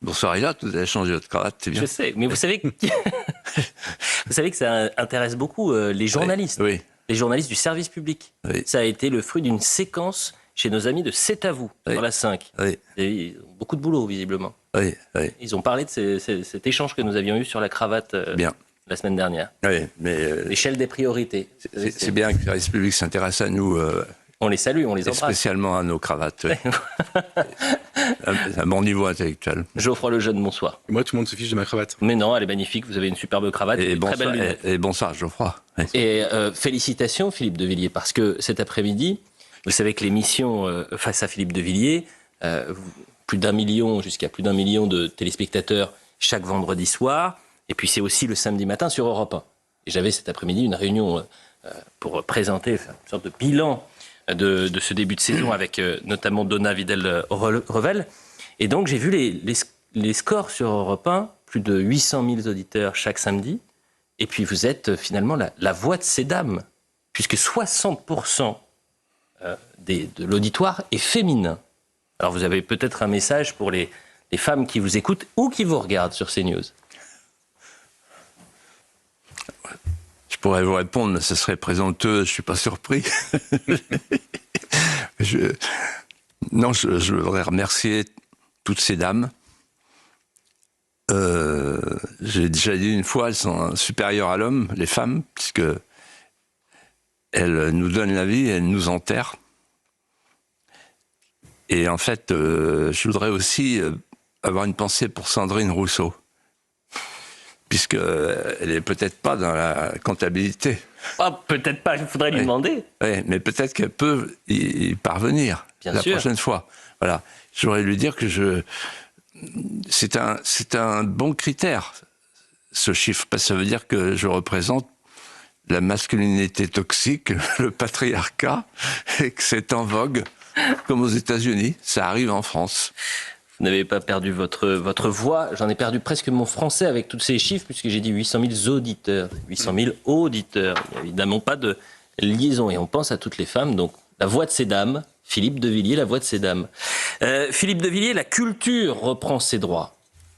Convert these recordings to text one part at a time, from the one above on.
Bonsoir Hila, vous avez changé votre cravate, c'est bien. Je sais, mais vous savez que, vous savez que ça intéresse beaucoup les journalistes, oui. Les journalistes du service public. Oui. Ça a été le fruit d'une séquence chez nos amis de C'est à vous, Oui. dans la 5. Oui. Et ils ont beaucoup de boulot, visiblement. Oui, oui. Ils ont parlé de cet échange que nous avions eu sur la cravate Bien. la semaine dernière. Oui, mais L'échelle des priorités. c'est bien que le service public s'intéresse à nous. On les salue, on les Et embrasse. spécialement à nos cravates. Oui. Un bon niveau intellectuel. Geoffroy Lejeune, bonsoir. Moi, tout le monde se fiche de ma cravate. Mais non, elle est magnifique, vous avez une superbe cravate et, Et une très belle lunette. bonsoir Geoffroy. Oui. Et félicitations Philippe de Villiers, parce que cet après-midi, vous savez que l'émission Face à Philippe de Villiers, plus d'1 million, jusqu'à plus d'1 million de téléspectateurs chaque vendredi soir, et puis c'est aussi le samedi matin sur Europe 1. Et j'avais cet après-midi une réunion pour présenter une sorte de bilan de ce début de saison avec notamment Donna Vidal-Revel. Et donc j'ai vu les scores sur Europe 1, plus de 800 000 auditeurs chaque samedi. Et puis vous êtes finalement la voix de ces dames, puisque 60% de l'auditoire est féminin. Alors vous avez peut-être un message pour les femmes qui vous écoutent ou qui vous regardent sur CNews. Je pourrais vous répondre, mais ce serait présomptueux, je ne suis pas surpris. je voudrais remercier toutes ces dames. J'ai déjà dit une fois, elles sont supérieures à l'homme, les femmes, puisque elles nous donnent la vie et elles nous enterrent. Et en fait, je voudrais aussi avoir une pensée pour Sandrine Rousseau, puisqu'elle n'est peut-être pas dans la comptabilité. Ah, peut-être pas, il faudrait lui demander. Oui, mais peut-être qu'elle peut y parvenir la prochaine fois. Voilà. J'aurais lui dire que c'est un bon critère, ce chiffre, parce que ça veut dire que je représente la masculinité toxique, le patriarcat, et que c'est en vogue, comme aux États-Unis. Ça arrive en France. Vous n'avez pas perdu votre voix. J'en ai perdu presque mon français avec tous ces chiffres, puisque j'ai dit 800 000 auditeurs. 800 000 auditeurs. Il n'y a évidemment pas de liaison. Et on pense à toutes les femmes. Donc, la voix de ces dames, Philippe de Villiers, la voix de ces dames. Philippe de Villiers, la culture reprend ses droits.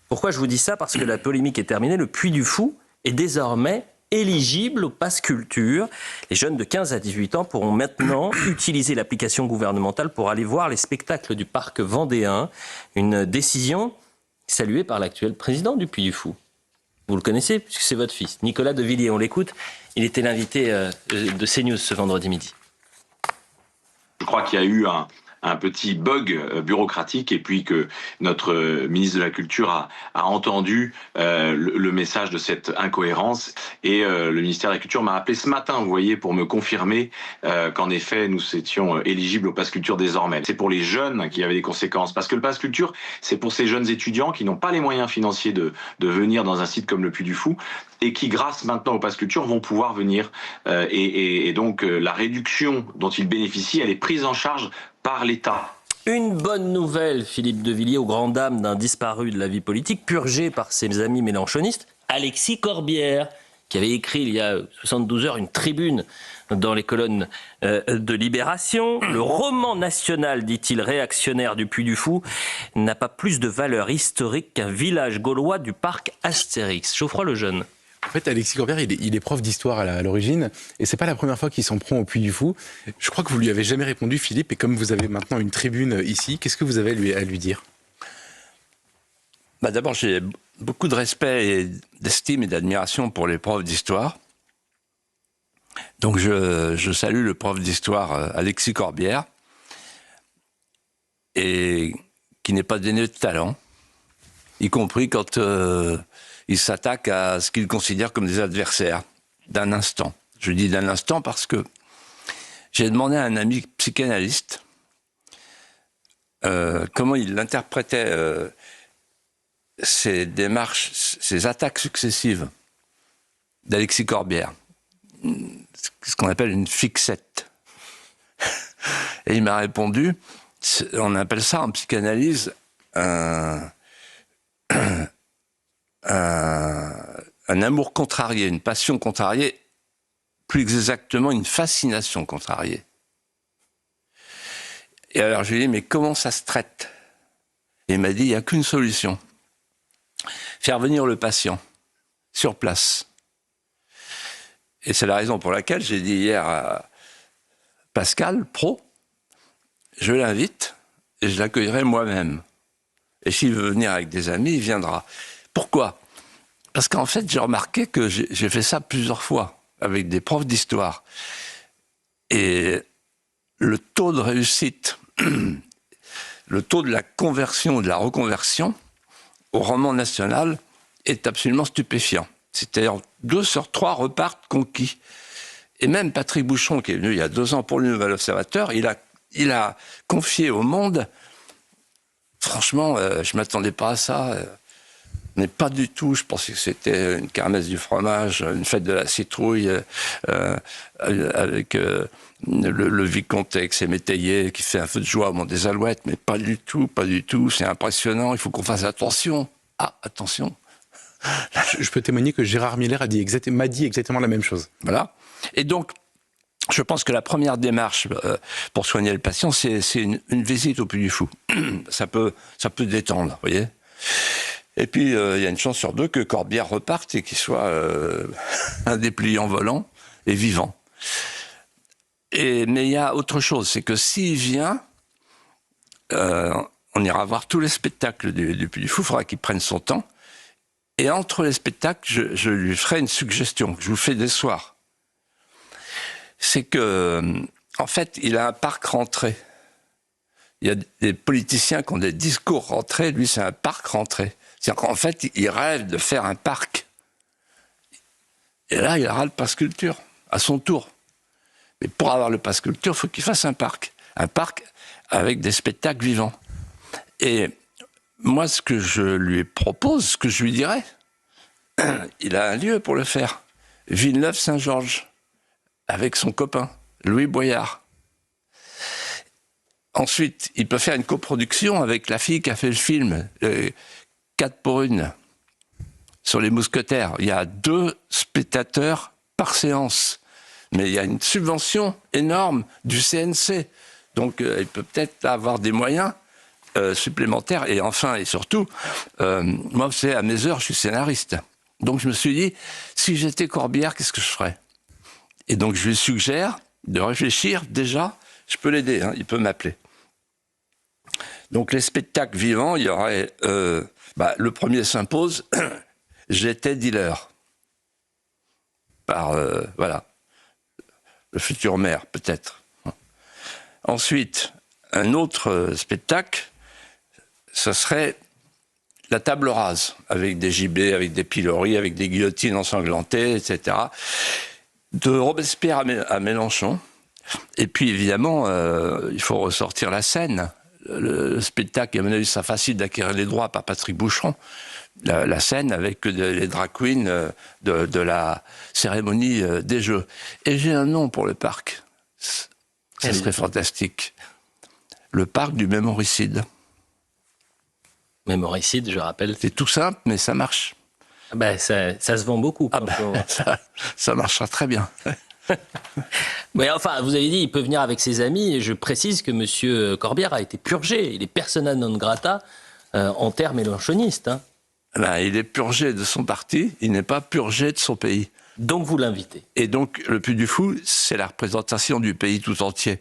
Pourquoi je vous dis ça? Parce que la polémique est terminée. Le Puy du Fou est désormais éligible au pass culture. Les jeunes de 15 à 18 ans pourront maintenant utiliser l'application gouvernementale pour aller voir les spectacles du parc vendéen. Une décision saluée par l'actuel président du Puy du Fou. Vous le connaissez puisque c'est votre fils, Nicolas de Villiers. On l'écoute. Il était l'invité de CNews ce vendredi midi. Je crois qu'il y a eu un petit bug bureaucratique et puis que notre ministre de la Culture a entendu le message de cette incohérence et le ministère de la Culture m'a appelé ce matin, vous voyez, pour me confirmer qu'en effet nous étions éligibles au Pass Culture désormais. C'est pour les jeunes qui avaient des conséquences parce que le Pass Culture c'est pour ces jeunes étudiants qui n'ont pas les moyens financiers de venir dans un site comme le Puy du Fou et qui grâce maintenant au Pass Culture vont pouvoir venir et donc la réduction dont ils bénéficient elle est prise en charge par l'État. Une bonne nouvelle, Philippe de Villiers, aux grandes dames d'un disparu de la vie politique, purgé par ses amis mélenchonistes, Alexis Corbière, qui avait écrit il y a 72 heures une tribune dans les colonnes de Libération. Le roman national, dit-il, réactionnaire du Puy du Fou, n'a pas plus de valeur historique qu'un village gaulois du parc Astérix. Geoffroy Lejeune. En fait, Alexis Corbière, il est prof d'histoire à l'origine, et c'est pas la première fois qu'il s'en prend au Puy du Fou. Je crois que vous lui avez jamais répondu, Philippe, et comme vous avez maintenant une tribune ici, qu'est-ce que vous avez à lui dire? D'abord, j'ai beaucoup de respect, et d'estime et d'admiration pour les profs d'histoire. Donc je salue le prof d'histoire Alexis Corbière, et qui n'est pas dénué de talent, y compris quand il s'attaque à ce qu'il considère comme des adversaires, d'un instant. Je dis d'un instant parce que j'ai demandé à un ami psychanalyste comment il interprétait ces démarches, ces attaques successives d'Alexis Corbière, ce qu'on appelle une fixette. Et il m'a répondu, on appelle ça en psychanalyse un amour contrarié, une passion contrariée, plus exactement une fascination contrariée. Et alors je lui ai dit, mais comment ça se traite? Et il m'a dit, il n'y a qu'une solution, faire venir le patient sur place. Et c'est la raison pour laquelle j'ai dit hier à Pascal Pro, je l'invite et je l'accueillerai moi-même. Et s'il veut venir avec des amis, il viendra. Pourquoi ? Parce qu'en fait, j'ai remarqué que j'ai fait ça plusieurs fois avec des profs d'histoire. Et le taux de réussite, le taux de la conversion, de la reconversion au roman national est absolument stupéfiant. C'est-à-dire 2 sur 3 repartent conquis. Et même Patrick Bouchon, qui est venu il y a 2 ans pour le Nouvel Observateur, il a confié au Monde, franchement, je ne m'attendais pas à ça, mais pas du tout. Je pensais que c'était une kermesse du fromage, une fête de la citrouille, avec le vicomte avec ses métayers qui fait un feu de joie au Mont des Alouettes, mais pas du tout, c'est impressionnant, il faut qu'on fasse attention. Ah, attention. Je peux témoigner que Gérard Miller m'a dit exactement la même chose. Voilà. Et donc, je pense que la première démarche pour soigner le patient, c'est une visite au Puy du Fou. Ça peut détendre, vous voyez. Et puis, il y a une chance sur 2 que Corbière reparte et qu'il soit un dépliant volant et vivant. Mais il y a autre chose, c'est que s'il vient, on ira voir tous les spectacles du Puy du Fou, il faudra qu'il prenne son temps. Et entre les spectacles, je lui ferai une suggestion que je vous fais dès ce soir. C'est que, en fait, il a un parc rentré. Il y a des politiciens qui ont des discours rentrés, lui, c'est un parc rentré. C'est-à-dire qu'en fait, il rêve de faire un parc. Et là, il aura le pass culture, à son tour. Mais pour avoir le pass culture, il faut qu'il fasse un parc. Un parc avec des spectacles vivants. Et moi, ce que je lui propose, ce que je lui dirais, il a un lieu pour le faire. Villeneuve-Saint-Georges, avec son copain, Louis Boyard. Ensuite, il peut faire une coproduction avec la fille qui a fait le film, 4 pour 1, sur les mousquetaires. Il y a 2 spectateurs par séance. Mais il y a une subvention énorme du CNC. Donc, il peut peut-être avoir des moyens supplémentaires. Et enfin, et surtout, moi, vous savez, à mes heures, je suis scénariste. Donc, je me suis dit, si j'étais Corbière, qu'est-ce que je ferais ? Et donc, je lui suggère de réfléchir. Déjà, je peux l'aider, hein, il peut m'appeler. Donc, les spectacles vivants, il y aurait... le premier s'impose, j'étais dealer. Par, voilà, le futur maire, peut-être. Ensuite, un autre spectacle, ce serait la table rase, avec des gibets, avec des piloris, avec des guillotines ensanglantées, etc. De Robespierre à Mélenchon. Et puis, évidemment, il faut ressortir la scène. Le spectacle, à mon avis, c'est facile d'acquérir les droits par Patrick Boucheron. La scène avec les drag queens de la cérémonie des Jeux. Et j'ai un nom pour le parc. Ça serait fantastique. Le parc du Mémoricide. Mémoricide, je rappelle. C'est tout simple, mais ça marche. Ça se vend beaucoup. Ça marchera très bien. Mais enfin, vous avez dit, il peut venir avec ses amis. Et je précise que M. Corbière a été purgé. Il est persona non grata en termes mélenchonistes. Hein. Il est purgé de son parti, il n'est pas purgé de son pays. Donc vous l'invitez. Et donc, le Puy du Fou, c'est la représentation du pays tout entier.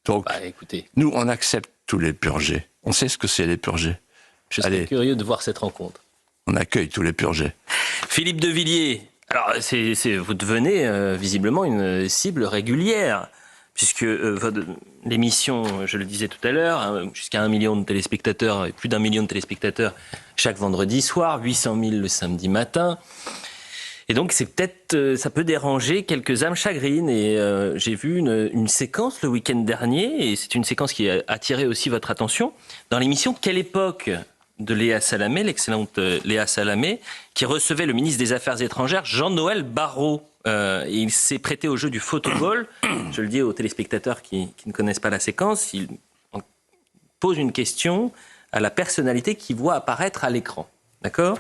Donc, écoutez. Nous, on accepte tous les purgés. On sait ce que c'est, les purgés. Je suis curieux de voir cette rencontre. On accueille tous les purgés. Philippe de Villiers, alors vous devenez visiblement une cible régulière, puisque l'émission, je le disais tout à l'heure, jusqu'à 1 million de téléspectateurs, et plus d'1 million de téléspectateurs chaque vendredi soir, 800 000 le samedi matin. Et donc, c'est peut-être, ça peut déranger quelques âmes chagrines. Et j'ai vu une séquence le week-end dernier, et c'est une séquence qui a attiré aussi votre attention, dans l'émission Quelle époque de Léa Salamé, l'excellente Léa Salamé, qui recevait le ministre des Affaires étrangères, Jean-Noël Barrot. Et il s'est prêté au jeu du photoball. Je le dis aux téléspectateurs qui ne connaissent pas la séquence, il pose une question à la personnalité qu'il voit apparaître à l'écran. D'accord ?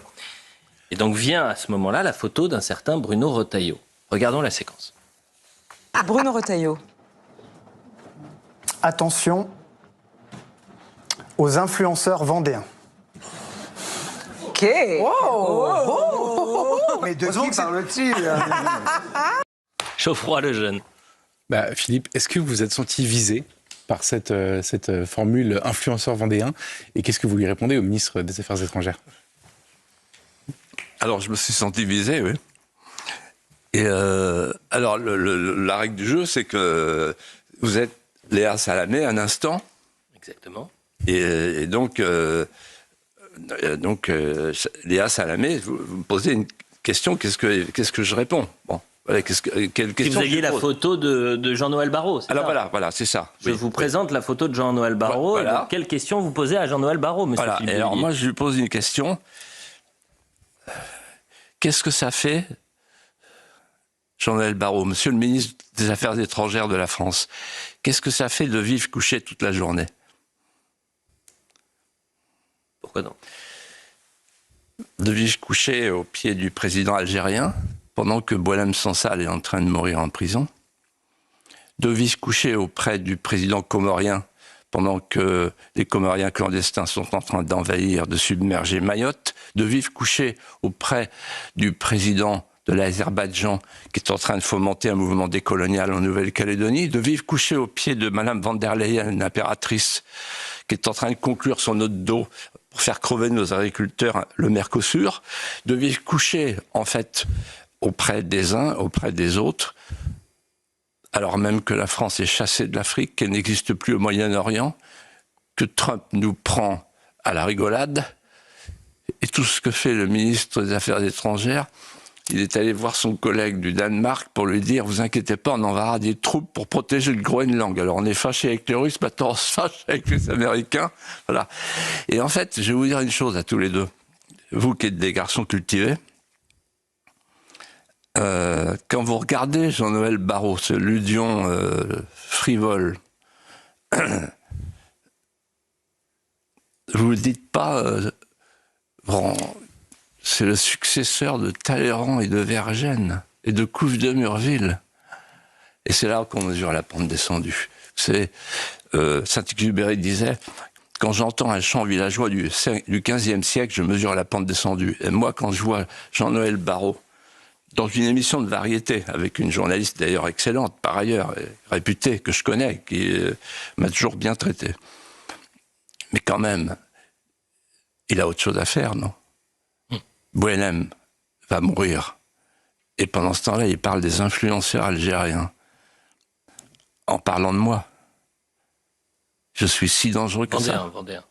Et donc vient à ce moment-là la photo d'un certain Bruno Retailleau. Regardons la séquence. Bruno Retailleau. Attention aux influenceurs vendéens. Ok. Mais de qui parle-t-il? Geoffroy Lejeune. Philippe, est-ce que vous vous êtes senti visé par cette formule influenceur vendéen? Et qu'est-ce que vous lui répondez au ministre des Affaires étrangères? Alors, je me suis senti visé, oui. Et alors, la règle du jeu, c'est que vous êtes Léa Salamé un instant. Exactement. Et donc, Léa Salamé, vous me posez une question, qu'est-ce que je réponds? Bon, voilà, quelle question vous aviez la photo de Jean-Noël Barrot, c'est alors ça? voilà, c'est ça. Je vous présente la photo de Jean-Noël Barrot. Voilà. Et donc, quelle question vous posez à Jean-Noël Barrot, monsieur Voilà. Philippe Et alors, Devilliers? moi, je lui pose une question. Qu'est-ce que ça fait, Jean-Noël Barrot, monsieur le ministre des Affaires étrangères de la France, qu'est-ce que ça fait de vivre couché toute la journée? Pourquoi non? De vivre couché au pied du président algérien, pendant que Boualem Sansal est en train de mourir en prison. De vivre couché auprès du président comorien, pendant que les Comoriens clandestins sont en train d'envahir, de submerger Mayotte. De vivre couché auprès du président de l'Azerbaïdjan, qui est en train de fomenter un mouvement décolonial en Nouvelle-Calédonie. De vivre couché au pied de Madame van der Leyen, l'impératrice, qui est en train de conclure son note d'eau pour faire crever nos agriculteurs, le Mercosur. De vivre couché, en fait, auprès des uns, auprès des autres, alors même que la France est chassée de l'Afrique, qu'elle n'existe plus au Moyen-Orient, que Trump nous prend à la rigolade, et tout ce que fait le ministre des Affaires étrangères, il est allé voir son collègue du Danemark pour lui dire « Vous inquiétez pas, on enverra des troupes pour protéger le Groenland. » Alors on est fâché avec les Russes, maintenant on se fâche avec les Américains. Voilà. Et en fait, je vais vous dire une chose à tous les deux. Vous qui êtes des garçons cultivés, quand vous regardez Jean-Noël Barrot, ce ludion frivole, vous ne dites pas c'est le successeur de Talleyrand et de Vergennes et de Couve de Murville. Et c'est là qu'on mesure la pente descendue. C'est Saint-Exupéry disait « Quand j'entends un chant villageois du XVe siècle, je mesure la pente descendue. » Et moi, quand je vois Jean-Noël Barrot dans une émission de variété, avec une journaliste d'ailleurs excellente, par ailleurs, réputée, que je connais, qui m'a toujours bien traité. Mais quand même, il a autre chose à faire, non? Boualem va mourir. Et pendant ce temps-là, il parle des influenceurs algériens. En parlant de moi. Je suis si dangereux que ça. Vendéen.